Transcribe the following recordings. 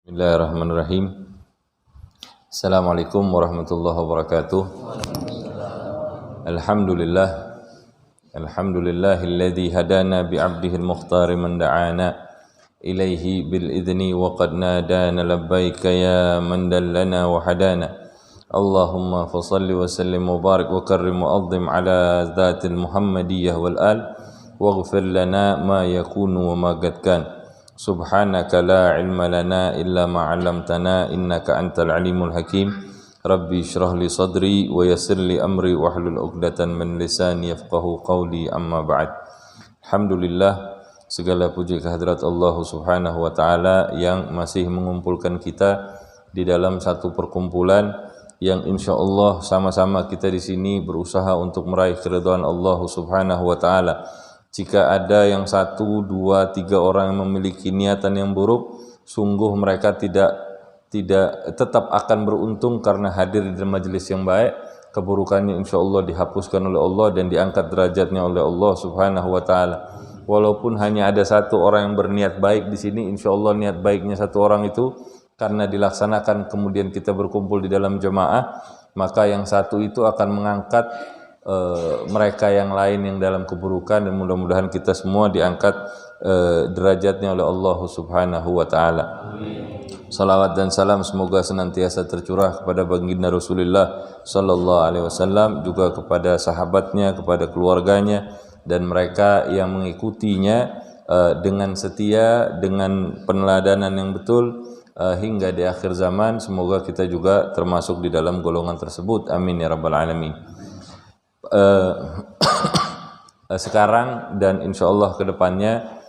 Bismillahirrahmanirrahim. Assalamualaikum warahmatullahi wabarakatuh. Alhamdulillah. Alhamdulillahilladzi hadana bi'abdihil mukhtari man da'ana ilaihi bil idzni wa qad nadana labbaika ya man dallana wa hadana. Allahumma fasalli wa sallim wa barik wa karrim wa azim ala dhatil muhammadiyyah wal al waghfir lana ma yakunu wa ma qad kan. Subhanaka la ilma lana illa ma 'allamtana innaka antal alimul hakim. Rabbi shrah li sadri wa yassir li amri wahlul 'uqdatan min lisani yafqahu qawli, amma ba'd. Alhamdulillah, segala puji kehadirat Allah Subhanahu wa taala yang masih mengumpulkan kita di dalam satu perkumpulan yang insyaallah sama-sama kita di sini berusaha untuk meraih keridhaan Allah Subhanahu wa taala. Jika ada yang 1, 2, 3 orang yang memiliki niatan yang buruk, sungguh mereka tidak tetap akan beruntung karena hadir di majelis yang baik. Keburukannya insyaallah dihapuskan oleh Allah dan diangkat derajatnya oleh Allah Subhanahu wa taala. Walaupun hanya ada 1 orang yang berniat baik di sini, insyaallah niat baiknya 1 orang itu karena dilaksanakan kemudian kita berkumpul di dalam jemaah, maka yang 1 itu akan mengangkat mereka yang lain yang dalam keburukan, dan mudah-mudahan kita semua diangkat derajatnya oleh Allah Subhanahu wa taala. Salawat dan salam semoga senantiasa tercurah kepada baginda Rasulullah sallallahu alaihi wasallam, juga kepada sahabatnya, kepada keluarganya dan mereka yang mengikutinya dengan setia, dengan peneladanan yang betul hingga di akhir zaman. Semoga kita juga termasuk di dalam golongan tersebut, amin ya rabbal alamin. Sekarang dan insyaallah ke depannya,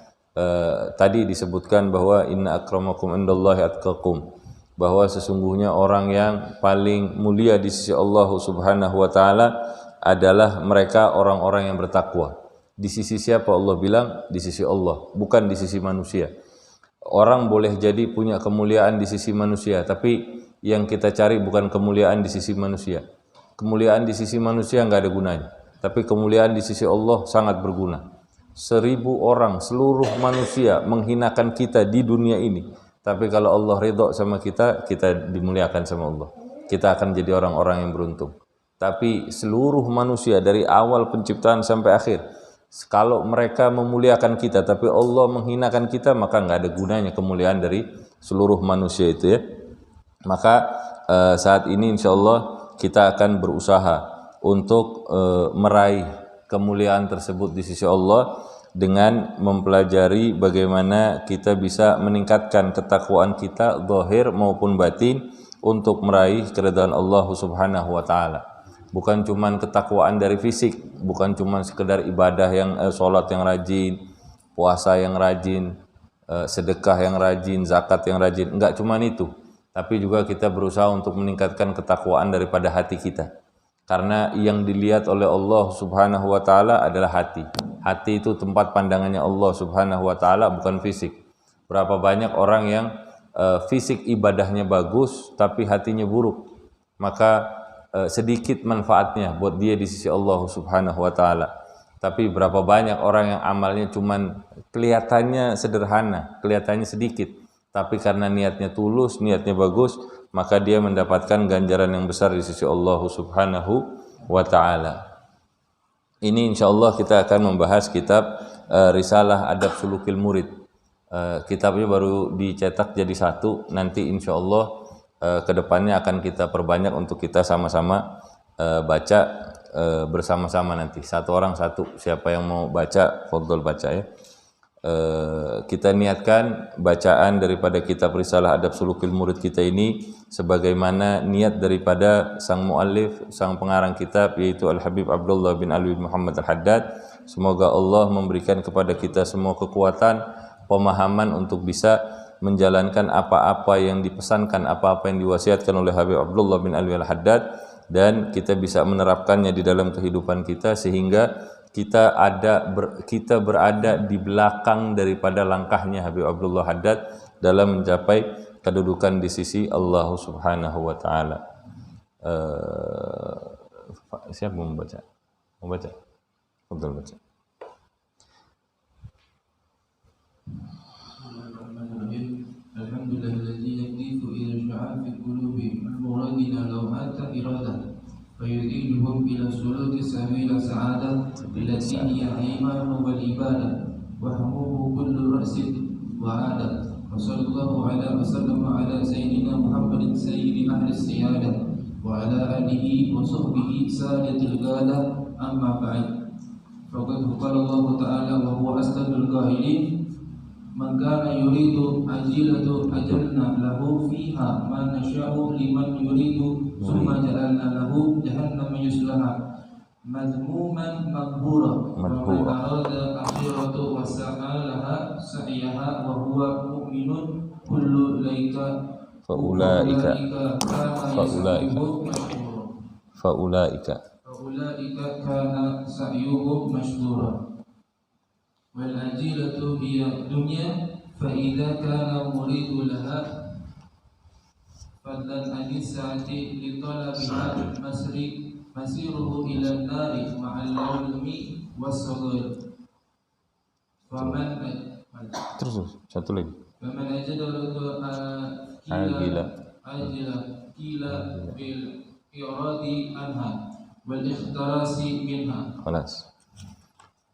tadi disebutkan bahwa inna akramakum indallahi atqakum, bahwa sesungguhnya orang yang paling mulia di sisi Allah Subhanahu wa taala adalah mereka orang-orang yang bertakwa. Di sisi siapa Allah bilang? Di sisi Allah, bukan di sisi manusia. Orang boleh jadi punya kemuliaan di sisi manusia, tapi yang kita cari bukan kemuliaan di sisi manusia. Kemuliaan di sisi manusia enggak ada gunanya, tapi kemuliaan di sisi Allah sangat berguna. 1000 orang seluruh manusia menghinakan kita di dunia ini, tapi kalau Allah ridha sama kita, kita dimuliakan sama Allah. Kita akan jadi orang-orang yang beruntung. Tapi seluruh manusia dari awal penciptaan sampai akhir, kalau mereka memuliakan kita tapi Allah menghinakan kita, maka enggak ada gunanya kemuliaan dari seluruh manusia itu ya. Maka saat ini insyaallah kita akan berusaha untuk meraih kemuliaan tersebut di sisi Allah dengan mempelajari bagaimana kita bisa meningkatkan ketakwaan kita zahir maupun batin untuk meraih keridhaan Allah Subhanahu wa taala. Bukan cuman ketakwaan dari fisik, bukan cuman sekedar ibadah yang salat yang rajin, puasa yang rajin, sedekah yang rajin, zakat yang rajin, enggak cuman itu. Tapi juga kita berusaha untuk meningkatkan ketakwaan daripada hati kita. Karena yang dilihat oleh Allah Subhanahu wa taala adalah hati. Hati itu tempat pandangannya Allah Subhanahu wa taala, bukan fisik. Berapa banyak orang yang fisik ibadahnya bagus tapi hatinya buruk. Maka sedikit manfaatnya buat dia di sisi Allah Subhanahu wa taala. Tapi berapa banyak orang yang amalnya cuman kelihatannya sederhana, kelihatannya sedikit, tapi karena niatnya tulus, niatnya bagus, maka dia mendapatkan ganjaran yang besar di sisi Allah Subhanahu wa taala. Ini insyaallah kita akan membahas kitab Risalah Adab Sulukil Murid. Kitabnya baru dicetak jadi 1, nanti insyaallah kedepannya akan kita perbanyak untuk kita sama-sama baca bersama-sama nanti. 1 orang 1, siapa yang mau baca, fadhol baca ya. Kita niatkan bacaan daripada kitab Risalah Adab Sulukil Murid kita ini sebagaimana niat daripada sang muallif, sang pengarang kitab, yaitu Al-Habib Abdullah bin Alwi Muhammad Al-Haddad. Semoga Allah memberikan kepada kita semua kekuatan, pemahaman untuk bisa menjalankan apa-apa yang dipesankan, apa-apa yang diwasiatkan oleh Habib Abdullah bin Alwi Al-Haddad, dan kita bisa menerapkannya di dalam kehidupan kita sehingga kita berada di belakang daripada langkahnya Habib Abdullah Haddad dalam mencapai kedudukan di sisi Allah Subhanahu wa taala. Siapa mau membaca? Mau baca? Betul baca. Alhamdulillahilladzi من اللومات إرادة فيريدهم إلى سلوك سبيل السعادة التي هي الإيمان والعبادة وهمه كل رأس وعادة وصلى الله على وسلم على سيدنا محمد سيد أهل السيادة وعلى آله وصحبه سادة القادة أما بعد فقد قال الله تعالى وهو أصدق القائلين من كان يريد عجلة أجلنا له فيها ما نشاء لمن يريد ثم جعلنا له جهنم يصلاها مذموما مقبورا ومن أراد الآخرة وسعى لها سعيها وهو مؤمن كل أولئك كان سعيهم مشكورا والعجيلة هي الدنيا فإذا كان مريد لها فضلا عن الساعة لطلبها مسيره إلى النار مع العلم والصغير فمن أجد كلا بالإراد عنها والاختراس منها خلاص.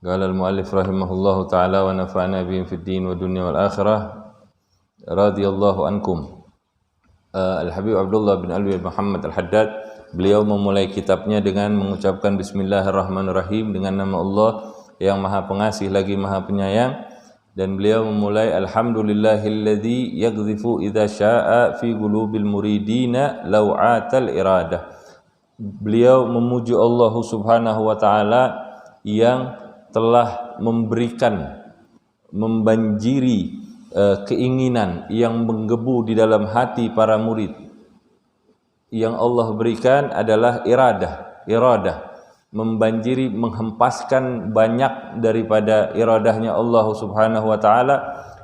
قال المؤلف رحمه الله تعالى ونفعنا بهم في الدين والدنيا والآخرة رضي الله عنكم. Al-Habib Abdullah bin Alwi Muhammad Al-Haddad, beliau memulai kitabnya dengan mengucapkan Bismillahirrahmanirrahim, dengan nama Allah yang Maha Pengasih lagi Maha Penyayang, dan beliau memulai Alhamdulillahilladzi yaghzifu idza syaa'a fi qulubil muridina law'atal iradah. Beliau memuji Allah Subhanahu wa taala yang telah memberikan, membanjiri keinginan yang menggebu di dalam hati para murid. Yang Allah berikan adalah iradah, membanjiri, menghempaskan banyak daripada iradahnya Allah Subhanahu wa taala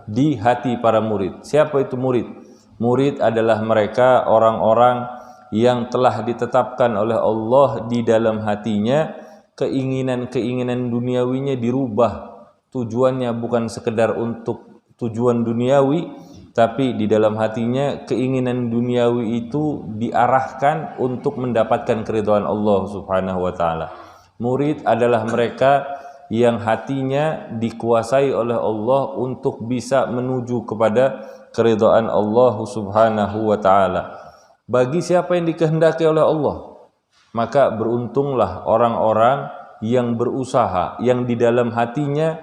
di hati para murid. Siapa itu murid? Murid adalah mereka orang-orang yang telah ditetapkan oleh Allah di dalam hatinya, keinginan-keinginan duniawinya dirubah. Tujuannya bukan sekedar untuk tujuan duniawi, tapi di dalam hatinya keinginan duniawi itu diarahkan untuk mendapatkan keridhaan Allah Subhanahu wa taala. Murid adalah mereka yang hatinya dikuasai oleh Allah untuk bisa menuju kepada keridhaan Allah Subhanahu wa taala. Bagi siapa yang dikehendaki oleh Allah, maka beruntunglah orang-orang yang berusaha, yang di dalam hatinya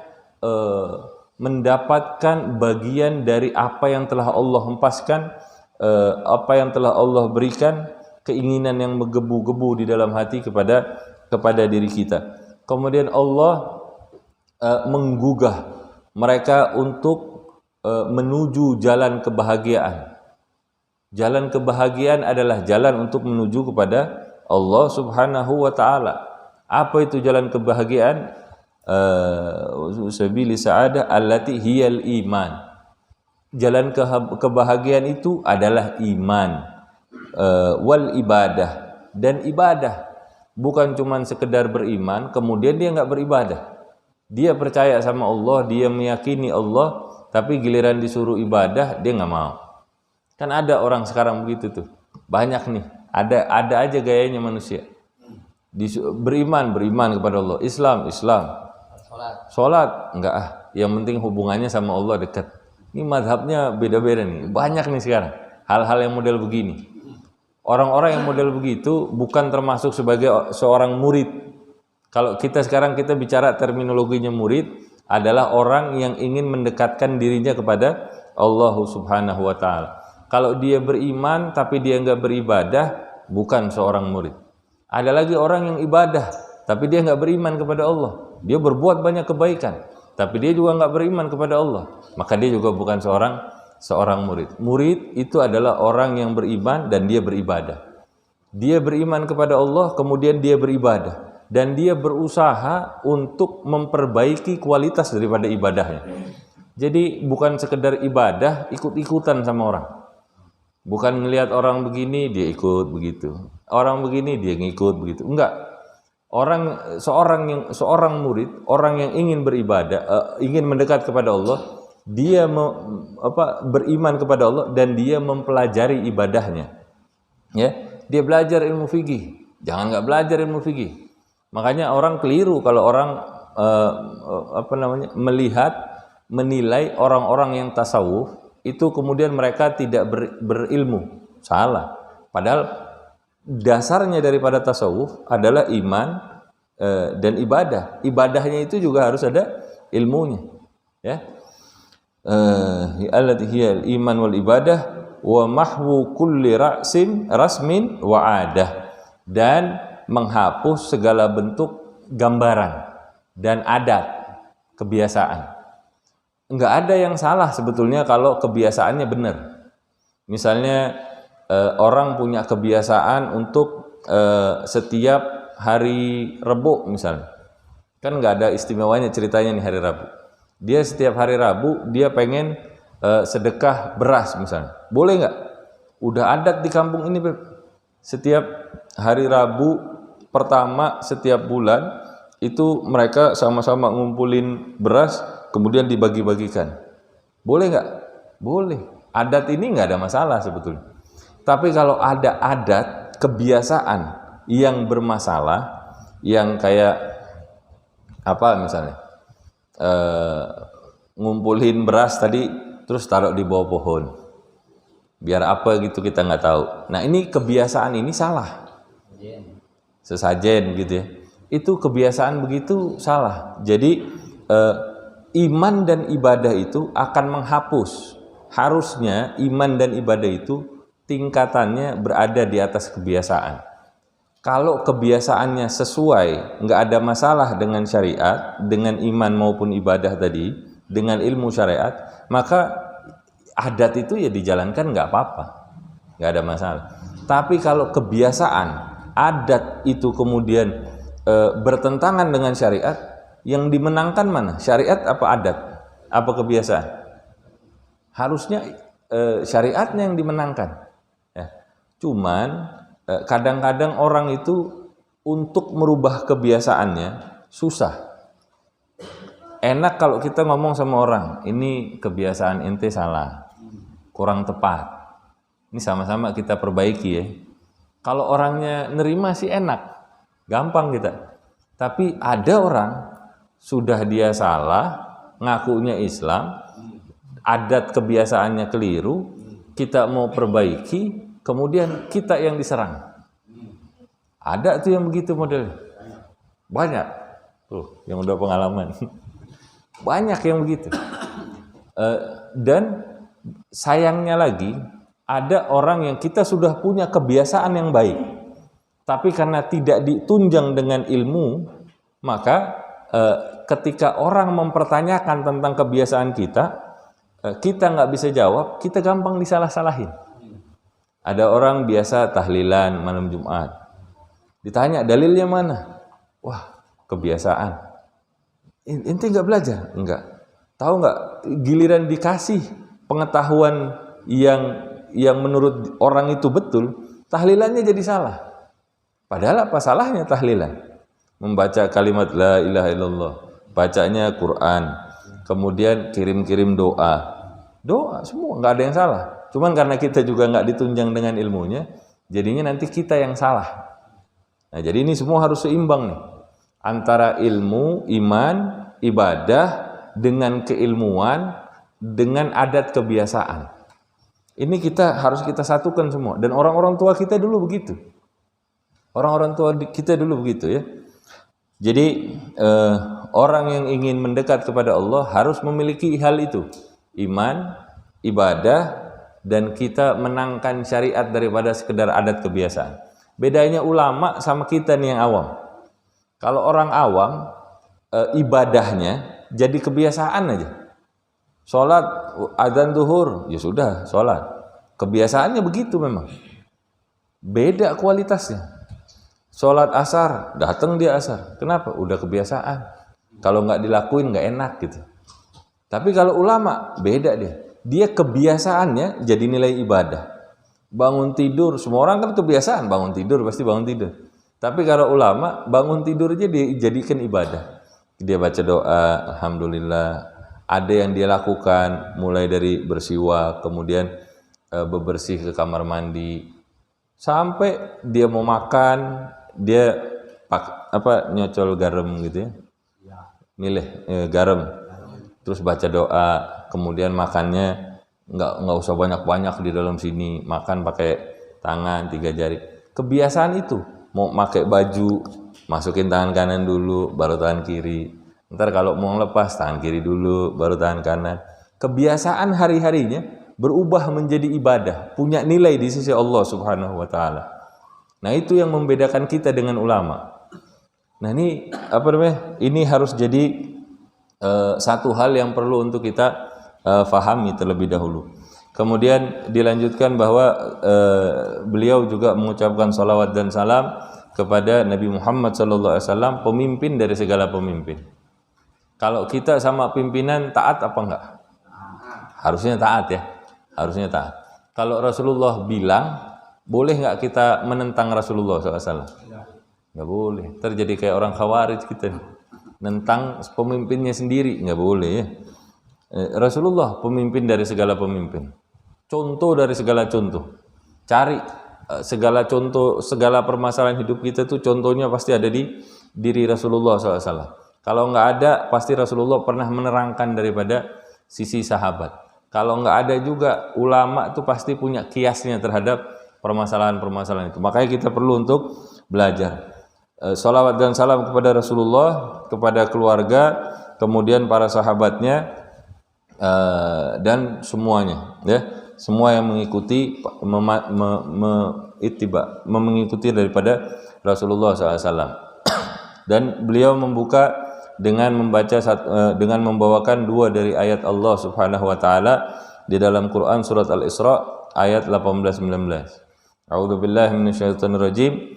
mendapatkan bagian dari apa yang telah Allah hempaskan, apa yang telah Allah berikan, keinginan yang menggebu-gebu di dalam hati kepada diri kita. Kemudian Allah menggugah mereka untuk menuju jalan kebahagiaan. Jalan kebahagiaan adalah jalan untuk menuju kepada Allah Subhanahu wa taala. Apa itu jalan kebahagiaan? Sabili sa'adah allati hiyal iman. Jalan kebahagiaan itu adalah iman, wal ibadah, dan ibadah. Bukan cuma sekedar beriman kemudian dia enggak beribadah. Dia percaya sama Allah, dia meyakini Allah, tapi giliran disuruh ibadah dia enggak mau. Kan ada orang sekarang begitu tuh. Banyak nih, ada aja gayanya manusia. Beriman kepada Allah, Islam, Sholat enggak yang penting hubungannya sama Allah dekat. Ini mazhabnya beda-beda nih, banyak nih sekarang hal-hal yang model begini. Orang-orang yang model begitu bukan termasuk sebagai seorang murid. Kalau kita sekarang kita bicara terminologinya murid adalah orang yang ingin mendekatkan dirinya kepada Allah Subhanahu wa taala. Kalau dia beriman tapi dia enggak beribadah, bukan seorang murid. Ada lagi orang yang ibadah tapi dia enggak beriman kepada Allah. Dia berbuat banyak kebaikan, tapi dia juga enggak beriman kepada Allah. Maka dia juga bukan seorang murid. Murid itu adalah orang yang beriman dan dia beribadah. Dia beriman kepada Allah, kemudian dia beribadah. Dan dia berusaha untuk memperbaiki kualitas daripada ibadahnya. Jadi bukan sekedar ibadah, ikut-ikutan sama orang. Bukan ngelihat orang begini, dia ikut begitu. Orang begini, dia ngikut begitu. Enggak. Seorang murid, orang yang ingin beribadah, ingin mendekat kepada Allah, dia beriman kepada Allah dan dia mempelajari ibadahnya. Ya, dia belajar ilmu fikih. Jangan nggak belajar ilmu fikih. Makanya orang keliru kalau orang menilai orang-orang yang tasawuf itu kemudian mereka tidak berilmu. Salah. Padahal dasarnya daripada tasawuf adalah iman dan ibadah. Ibadahnya itu juga harus ada ilmunya. Ya. Allati hiya iman wal ibadah wa mahwu kulli rasmin wa adah, dan menghapus segala bentuk gambaran dan adat, kebiasaan. Enggak ada yang salah sebetulnya kalau kebiasaannya benar. Misalnya orang punya kebiasaan untuk setiap hari Rabu misalnya. Kan enggak ada istimewanya ceritanya nih hari Rabu. Dia setiap hari Rabu dia pengen sedekah beras misalnya. Boleh enggak? Udah adat di kampung ini, Beb. Setiap hari Rabu pertama setiap bulan itu mereka sama-sama ngumpulin beras kemudian dibagi-bagikan. Boleh nggak? Boleh. Adat ini nggak ada masalah sebetulnya. Tapi kalau ada adat kebiasaan yang bermasalah, yang kayak apa misalnya ngumpulin beras tadi terus taruh di bawah pohon, biar apa gitu kita nggak tahu. Nah ini kebiasaan ini salah. Sesajen gitu ya, itu kebiasaan begitu salah. Jadi iman dan ibadah itu akan menghapus. Harusnya iman dan ibadah itu tingkatannya berada di atas kebiasaan. Kalau kebiasaannya sesuai, nggak ada masalah dengan syariat, dengan iman maupun ibadah tadi, dengan ilmu syariat, maka adat itu ya dijalankan nggak apa-apa, nggak ada masalah. Tapi kalau kebiasaan adat itu kemudian bertentangan dengan syariat, yang dimenangkan mana? Syariat apa adat? Apa kebiasaan? Harusnya syariatnya yang dimenangkan. Ya. Cuman kadang-kadang orang itu untuk merubah kebiasaannya susah. Enak kalau kita ngomong sama orang, ini kebiasaan ente salah, kurang tepat. Ini sama-sama kita perbaiki ya. Kalau orangnya nerima sih enak, gampang kita. Tapi ada orang sudah dia salah, ngakunya Islam, adat kebiasaannya keliru, kita mau perbaiki, kemudian kita yang diserang. Ada tuh yang begitu model. Banyak. Tuh, yang udah pengalaman. Banyak yang begitu. Dan sayangnya lagi, ada orang yang kita sudah punya kebiasaan yang baik, tapi karena tidak ditunjang dengan ilmu, maka ketika orang mempertanyakan tentang kebiasaan kita nggak bisa jawab, kita gampang disalah-salahin. Ada orang biasa tahlilan malam Jumat, ditanya dalilnya mana? Wah, kebiasaan. Ente nggak belajar? Enggak. Tahu nggak? Giliran dikasih pengetahuan yang menurut orang itu betul, tahlilannya jadi salah. Padahal apa salahnya tahlilan? Membaca kalimat la ilaha illallah, bacanya Quran, kemudian kirim-kirim doa semua, nggak ada yang salah. Cuman karena kita juga nggak ditunjang dengan ilmunya, jadinya nanti kita yang salah. Nah jadi ini semua harus seimbang nih, antara ilmu, iman, ibadah dengan keilmuan, dengan adat kebiasaan. Ini harus kita satukan semua. Dan orang-orang tua kita dulu begitu. Orang-orang tua kita dulu begitu ya. Jadi orang yang ingin mendekat kepada Allah harus memiliki hal itu. Iman, ibadah, dan kita menangkan syariat daripada sekedar adat kebiasaan. Bedanya ulama sama kita nih yang awam. Kalau orang awam, ibadahnya jadi kebiasaan aja. Sholat, adzan zuhur, ya sudah sholat. Kebiasaannya begitu memang. Beda kualitasnya. Sholat asar, datang dia asar. Kenapa? Udah kebiasaan. Kalau nggak dilakuin nggak enak gitu. Tapi kalau ulama, beda dia. Dia kebiasaannya jadi nilai ibadah. Bangun tidur, semua orang kan kebiasaan bangun tidur, pasti bangun tidur. Tapi kalau ulama, bangun tidur aja dijadikan ibadah. Dia baca doa, alhamdulillah. Ada yang dia lakukan mulai dari bersiwak, kemudian bebersih ke kamar mandi, Sampai dia mau makan, dia nyocol garam gitu ya. Milih garam. Terus baca doa, kemudian makannya nggak usah banyak-banyak di dalam sini, makan pakai tangan 3 jari. Kebiasaan itu, mau pakai baju, masukin tangan kanan dulu, baru tangan kiri. Ntar kalau mau lepas, tangan kiri dulu, baru tangan kanan. Kebiasaan hari-harinya berubah menjadi ibadah, punya nilai di sisi Allah Subhanahu wa taala. Nah, itu yang membedakan kita dengan ulama. Nah, ini Ini harus jadi satu hal yang perlu untuk kita fahami terlebih dahulu. Kemudian dilanjutkan bahwa beliau juga mengucapkan salawat dan salam kepada Nabi Muhammad SAW, pemimpin dari segala pemimpin. Kalau kita sama pimpinan taat apa enggak? Harusnya taat ya, harusnya taat. Kalau Rasulullah bilang, boleh enggak kita menentang Rasulullah SAW? Enggak boleh. Terjadi kayak orang Khawarij kita, nentang pemimpinnya sendiri, enggak boleh ya. Rasulullah pemimpin dari segala pemimpin, contoh dari segala contoh. Cari segala contoh, segala permasalahan hidup kita tuh contohnya pasti ada di diri Rasulullah SAW. Kalau nggak ada, pasti Rasulullah pernah menerangkan daripada sisi sahabat. Kalau nggak ada juga, ulama tuh pasti punya kiasnya terhadap permasalahan-permasalahan itu. Makanya kita perlu untuk belajar. Salawat dan salam kepada Rasulullah, kepada keluarga, kemudian para sahabatnya, dan semuanya ya, semua yang mengikuti mengikuti daripada Rasulullah SAW. Dan beliau membuka dengan membawakan 2 dari ayat Allah Subhanahu wa taala di dalam Quran surat Al-Isra ayat 18-19. A'udzubillahi minasyaitonir rajim.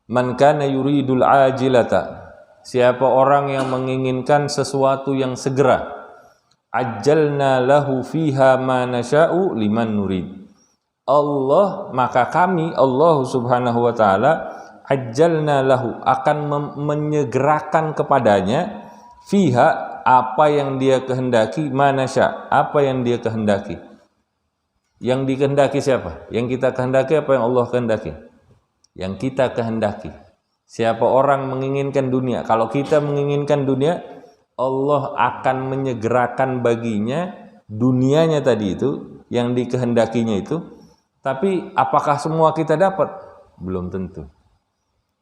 Man kana yuridul ajilata, siapa orang yang menginginkan sesuatu yang segera, ajjalna lahu fiha ma nasya'u liman nurid. Maka kami, Allah Subhanahu wa taala, ajjalna lahu, akan menyegerakan kepadanya, fiha, apa yang dia kehendaki, ma nasya', apa yang dia kehendaki. Yang dikehendaki siapa? Yang kita kehendaki apa yang Allah kehendaki? Yang kita kehendaki. Siapa orang menginginkan dunia, kalau kita menginginkan dunia, Allah akan menyegerakan baginya dunianya tadi itu, yang dikehendakinya itu. Tapi apakah semua kita dapat? Belum tentu.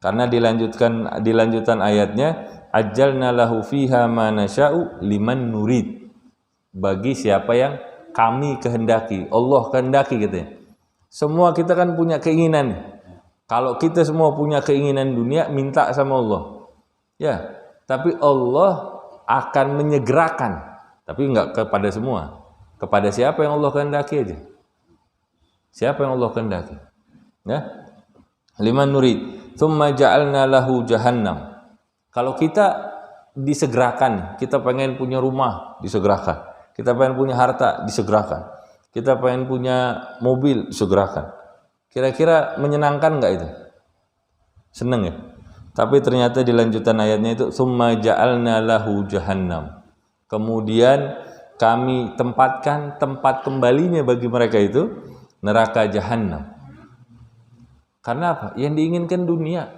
Karena dilanjutan ayatnya, ajjalna lahu fiha ma nasya'u liman nurid. Bagi siapa yang kami kehendaki, Allah kehendaki gitu ya. Semua kita kan punya keinginan. Kalau kita semua punya keinginan dunia, minta sama Allah. Ya, tapi Allah akan menyegerakan, tapi enggak kepada semua. Kepada siapa yang Allah kehendaki aja. Siapa yang Allah kehendaki. Ya. Liman nurid. Tsumma ja'alna lahu jahannam. Kalau kita disegerakan, kita pengen punya rumah, disegerakan. Kita pengen punya harta, disegerakan. Kita pengen punya mobil, disegerakan. Kira-kira menyenangkan enggak itu? Seneng ya? Tapi ternyata di lanjutan ayatnya itu summa ja'alna lahu jahannam. Kemudian kami tempatkan tempat kembalinya bagi mereka itu neraka jahanam. Karena apa? Yang diinginkan dunia.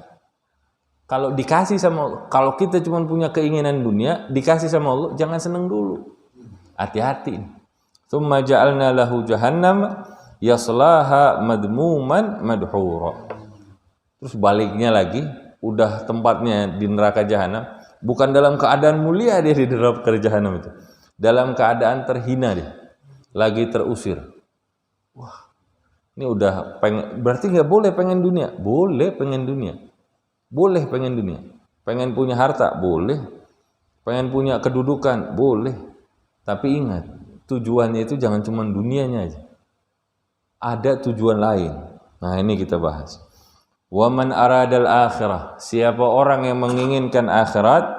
Kalau dikasih sama Allah, kalau kita cuma punya keinginan dunia, dikasih sama Allah, jangan seneng dulu. Hati-hati. Summa ja'alna lahu jahannam yaslaha madmuman madhura. Terus baliknya lagi, udah tempatnya di neraka jahanam, bukan dalam keadaan mulia dia di neraka jahanam itu, dalam keadaan terhina dia, lagi terusir. Wah, ini udah berarti nggak boleh pengen dunia. Boleh pengen dunia, boleh pengen dunia, pengen punya harta boleh, pengen punya kedudukan boleh, tapi ingat tujuannya itu jangan cuma dunianya aja, ada tujuan lain. Nah, ini kita bahas. Wa man aradal akhirah, siapa orang yang menginginkan akhirat,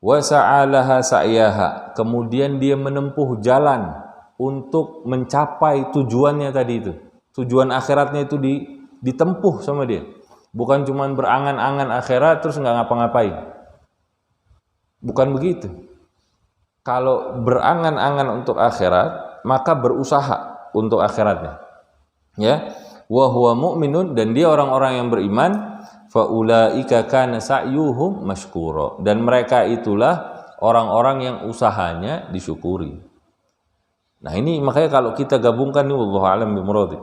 wa sa'alaha sa'yaha, kemudian dia menempuh jalan untuk mencapai tujuannya tadi itu. Tujuan akhiratnya itu ditempuh sama dia. Bukan cuma berangan-angan akhirat terus enggak ngapa-ngapain. Bukan begitu. Kalau berangan-angan untuk akhirat, maka berusaha untuk akhiratnya. Ya. wa huwa mu'minun, dan dia orang-orang yang beriman, fa ulaika kana sa'yuhum mashkura, dan mereka itulah orang-orang yang usahanya disyukuri. Nah ini makanya kalau kita gabungkan nih, wallahu a'lam bimuradi,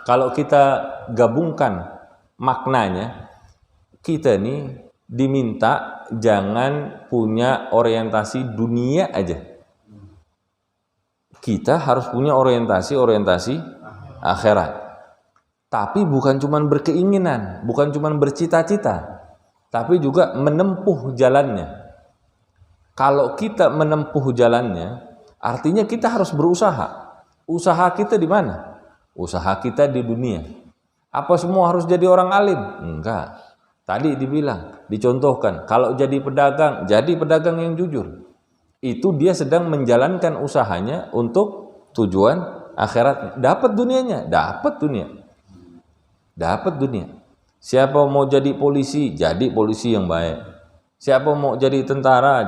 kalau kita gabungkan maknanya, kita nih diminta jangan punya orientasi dunia aja. Kita harus punya orientasi akhirat. Tapi bukan cuma berkeinginan, bukan cuma bercita-cita, tapi juga menempuh jalannya. Kalau kita menempuh jalannya, artinya kita harus berusaha. Usaha kita di mana? Usaha kita di dunia. Apa semua harus jadi orang alim? Enggak. Tadi dibilang, dicontohkan, kalau jadi pedagang yang jujur. Itu dia sedang menjalankan usahanya untuk tujuan akhirat. Dapat dunianya, dapat dunia. Siapa mau jadi polisi yang baik. Siapa mau jadi tentara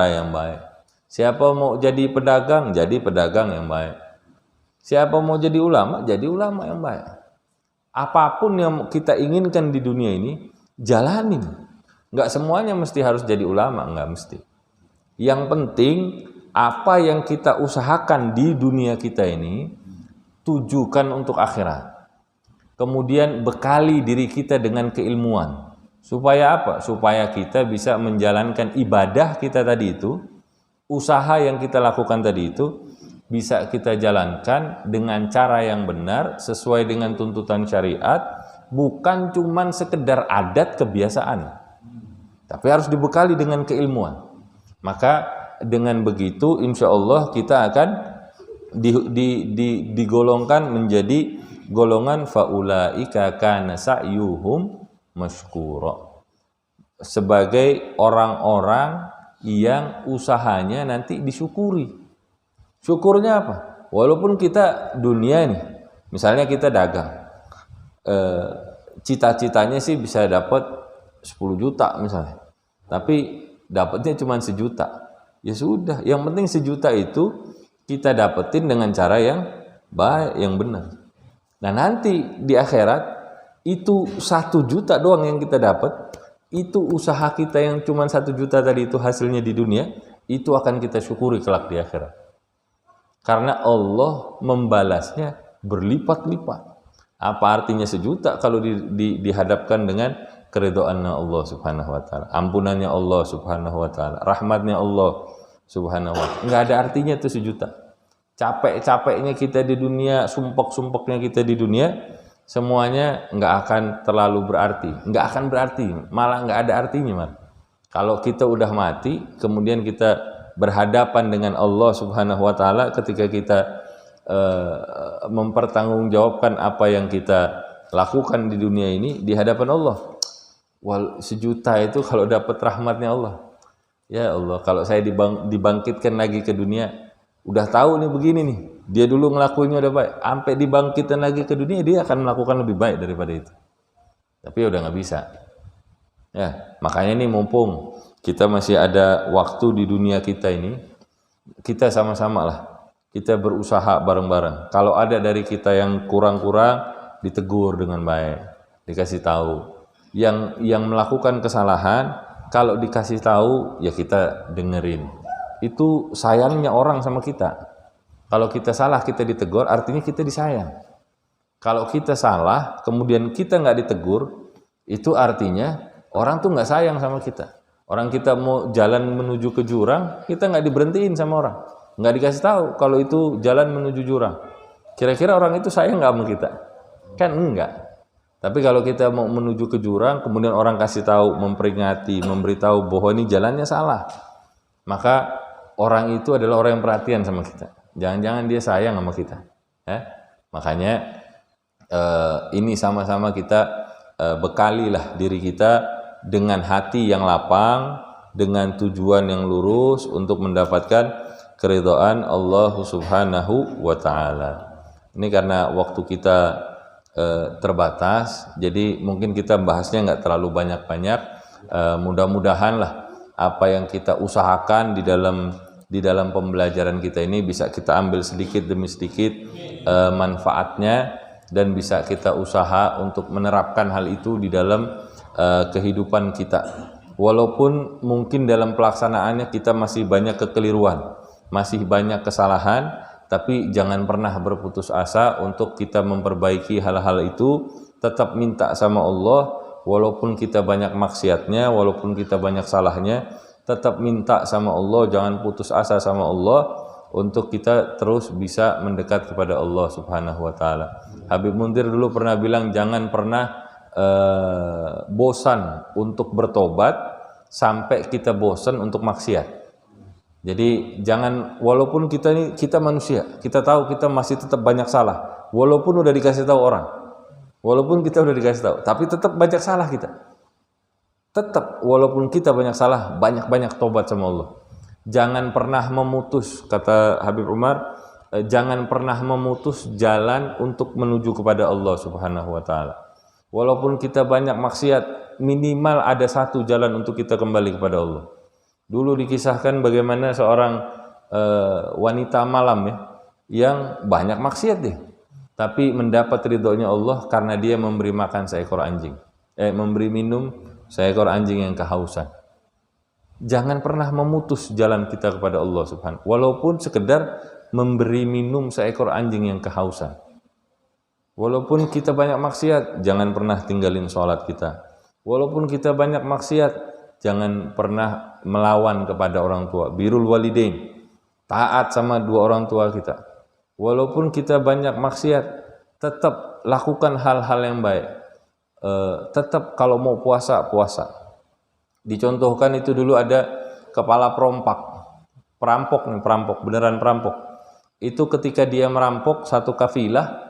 yang baik. Siapa mau jadi pedagang yang baik. Siapa mau jadi ulama yang baik. Apapun yang kita inginkan di dunia ini, jalanin. Enggak semuanya mesti harus jadi ulama, enggak mesti. Yang penting apa yang kita usahakan di dunia kita ini tujukan untuk akhirat. Kemudian bekali diri kita dengan keilmuan. Supaya apa? Supaya kita bisa menjalankan ibadah kita tadi itu, usaha yang kita lakukan tadi itu bisa kita jalankan dengan cara yang benar sesuai dengan tuntutan syariat, bukan cuman sekedar adat kebiasaan, tapi harus dibekali dengan keilmuan. Maka dengan begitu insya Allah kita akan digolongkan menjadi golongan faulaika kana sa'yuhum mashkura, sebagai orang-orang yang usahanya nanti disyukuri. Syukurnya apa? Walaupun kita dunia nih, misalnya kita dagang, cita-citanya sih bisa dapat 10 juta misalnya, tapi dapatnya cuma 1 juta. Ya sudah, yang penting 1 juta itu kita dapetin dengan cara yang baik, yang benar. Nah nanti di akhirat itu 1 juta doang yang kita dapat, itu usaha kita yang cuma 1 juta tadi itu hasilnya di dunia, itu akan kita syukuri kelak di akhirat. Karena Allah membalasnya berlipat-lipat. Apa artinya 1 juta kalau dihadapkan dengan keridhaan Allah Subhanahu wa taala, ampunannya Allah Subhanahu wa taala, rahmatnya Allah Subhanahu wa taala. Enggak ada artinya tuh 1 juta. Capek-capeknya kita di dunia, sumpek-sumpeknya kita di dunia, semuanya enggak akan terlalu berarti. Enggak akan berarti, malah enggak ada artinya, Mas. Kalau kita udah mati, kemudian kita berhadapan dengan Allah Subhanahu wa taala, ketika kita mempertanggungjawabkan apa yang kita lakukan di dunia ini di hadapan Allah. 1 juta itu kalau dapat rahmatnya Allah. Ya Allah, kalau saya dibangkitkan lagi ke dunia, udah tahu nih begini nih, dia dulu ngelakuinnya udah baik, sampai dibangkitkan lagi ke dunia dia akan melakukan lebih baik daripada itu. Tapi udah nggak bisa. Ya, makanya nih mumpung kita masih ada waktu di dunia kita ini, kita sama-sama lah, kita berusaha bareng-bareng. Kalau ada dari kita yang kurang-kurang, ditegur dengan baik, dikasih tahu. Yang melakukan kesalahan, kalau dikasih tahu ya kita dengerin. Itu sayangnya orang sama kita. Kalau kita salah kita ditegur, artinya kita disayang. Kalau kita salah kemudian kita nggak ditegur, itu artinya orang tuh nggak sayang sama kita. Orang kita mau jalan menuju ke jurang, kita nggak diberhentiin sama orang, nggak dikasih tahu kalau itu jalan menuju jurang. Kira-kira orang itu sayang nggak sama kita? Kan enggak. Tapi kalau kita mau menuju ke jurang, kemudian orang kasih tahu, memperingati, memberitahu bahwa ini jalannya salah, maka orang itu adalah orang yang perhatian sama kita. Jangan-jangan dia sayang sama kita. Makanya ini sama-sama kita bekalilah diri kita dengan hati yang lapang, dengan tujuan yang lurus untuk mendapatkan keridhaan Allah Subhanahu wa taala. Ini karena waktu kita terbatas, jadi mungkin kita bahasnya nggak terlalu banyak-banyak. Mudah-mudahan lah apa yang kita usahakan di dalam pembelajaran kita ini bisa kita ambil sedikit demi sedikit manfaatnya, dan bisa kita usaha untuk menerapkan hal itu di dalam kehidupan kita. Walaupun mungkin dalam pelaksanaannya kita masih banyak kekeliruan, masih banyak kesalahan, tapi jangan pernah berputus asa untuk kita memperbaiki hal-hal itu. Tetap minta sama Allah, walaupun kita banyak maksiatnya, walaupun kita banyak salahnya, tetap minta sama Allah, jangan putus asa sama Allah untuk kita terus bisa mendekat kepada Allah Subhanahu wa taala. Habib Munzir dulu pernah bilang, jangan pernah bosan untuk bertobat sampai kita bosan untuk maksiat. Jadi jangan, walaupun kita manusia, kita tahu kita masih tetap banyak salah, walaupun udah dikasih tahu orang, walaupun kita udah dikasih tahu, tapi tetap banyak salah kita. Tetap walaupun kita banyak salah, banyak-banyak tobat sama Allah. Jangan pernah memutus, kata Habib Umar, jangan pernah memutus jalan untuk menuju kepada Allah Subhanahu wa taala. Walaupun kita banyak maksiat, minimal ada satu jalan untuk kita kembali kepada Allah. Dulu dikisahkan bagaimana seorang wanita malam ya, yang banyak maksiat deh, tapi mendapat ridhonya Allah karena dia memberi makan seekor anjing, memberi minum seekor anjing yang kehausan. Jangan pernah memutus jalan kita kepada Allah Subhanahu, walaupun sekedar memberi minum seekor anjing yang kehausan. Walaupun kita banyak maksiat, jangan pernah tinggalin sholat kita. Walaupun kita banyak maksiat, jangan pernah melawan kepada orang tua. Birrul walidain, taat sama dua orang tua kita. Walaupun kita banyak maksiat, tetap lakukan hal-hal yang baik. Tetap kalau mau puasa, puasa. Dicontohkan itu dulu ada kepala perampok, beneran perampok. Itu ketika dia merampok satu kafilah,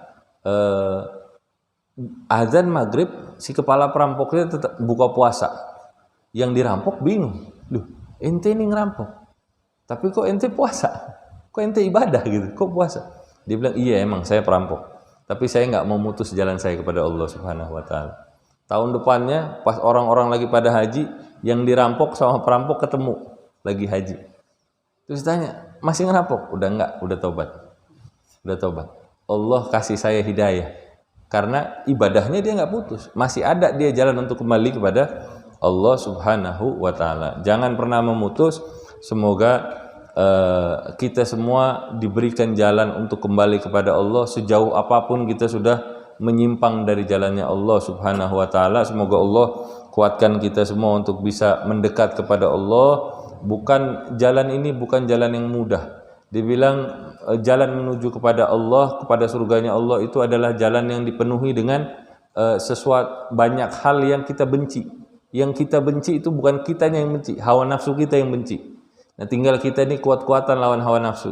azan maghrib, si kepala perampoknya tetap buka puasa. Yang dirampok bingung, loh ente ini ngerampok, tapi kok ente puasa, kok ente ibadah gitu, kok puasa? Dia bilang, iya emang saya perampok, tapi saya nggak mau mutus jalan saya kepada Allah Subhanahu wa taala. Tahun depannya pas orang-orang lagi pada haji, yang dirampok sama perampok ketemu lagi haji. Terus tanya, masih ngerampok? Udah enggak, udah tobat. Allah kasih saya hidayah, karena ibadahnya dia nggak putus, masih ada dia jalan untuk kembali kepada Allah Subhanahu wa taala. Jangan pernah memutus. Semoga kita semua diberikan jalan untuk kembali kepada Allah sejauh apapun kita sudah menyimpang dari jalannya Allah Subhanahu wa taala. Semoga Allah kuatkan kita semua untuk bisa mendekat kepada Allah. Jalan ini bukan jalan yang mudah. Dibilang jalan menuju kepada Allah, kepada surganya Allah, itu adalah jalan yang dipenuhi dengan sesuatu banyak hal yang kita benci. Yang kita benci itu bukan kitanya yang benci, hawa nafsu kita yang benci. Nah, tinggal kita ini kuat-kuatan lawan hawa nafsu.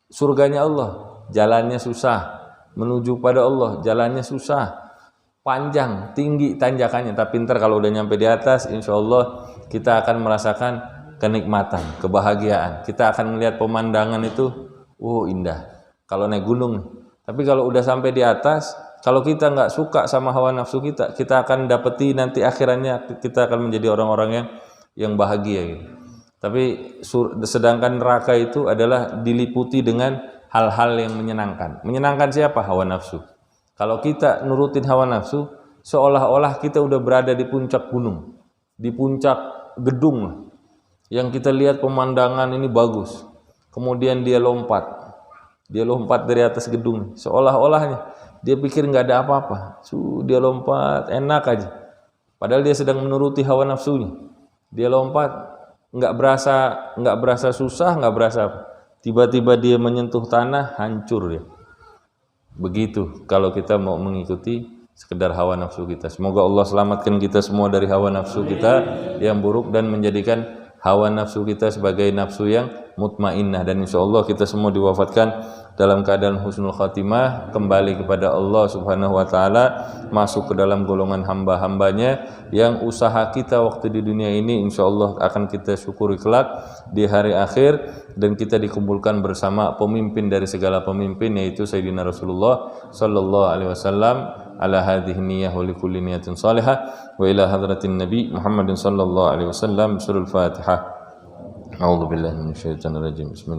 Surganya Allah, jalannya susah. Menuju pada Allah, jalannya susah. Panjang, tinggi tanjakannya. Tapi ntar kalau udah nyampe di atas, insya Allah kita akan merasakan kenikmatan, kebahagiaan. Kita akan melihat pemandangan itu, indah. Kalau naik gunung. Tapi kalau udah sampai di atas, kalau kita nggak suka sama hawa nafsu kita akan dapeti nanti akhirannya kita akan menjadi orang-orang yang bahagia. Gitu. Tapi sedangkan neraka itu adalah diliputi dengan hal-hal yang menyenangkan. Menyenangkan siapa? Hawa nafsu. Kalau kita nurutin hawa nafsu, seolah-olah kita udah berada di puncak gunung, di puncak gedung. Yang kita lihat pemandangan ini bagus, kemudian dia lompat dari atas gedung, seolah-olahnya dia pikir nggak ada apa-apa, dia lompat enak aja, padahal dia sedang menuruti hawa nafsunya. Dia lompat nggak berasa susah, nggak berasa apa. Tiba-tiba dia menyentuh tanah, hancur dia. Begitu kalau kita mau mengikuti sekedar hawa nafsu kita. Semoga Allah selamatkan kita semua dari hawa nafsu kita yang buruk dan menjadikan hawa nafsu kita sebagai nafsu yang mutmainnah, dan insyaallah kita semua diwafatkan dalam keadaan husnul khatimah, kembali kepada Allah Subhanahu wa taala, masuk ke dalam golongan hamba-hambanya yang usaha kita waktu di dunia ini insyaallah akan kita syukuri kelak di hari akhir, dan kita dikumpulkan bersama pemimpin dari segala pemimpin, yaitu Sayyidina Rasulullah sallallahu alaihi wasallam ala hadhihi niyyah wa likulli niyatin salihah wa ila hadratin nabi Muhammadin sallallahu alaihi wasallam. Surah Al-Fatihah. A'udzu billahi minasyaitonir rajim. Bismillah.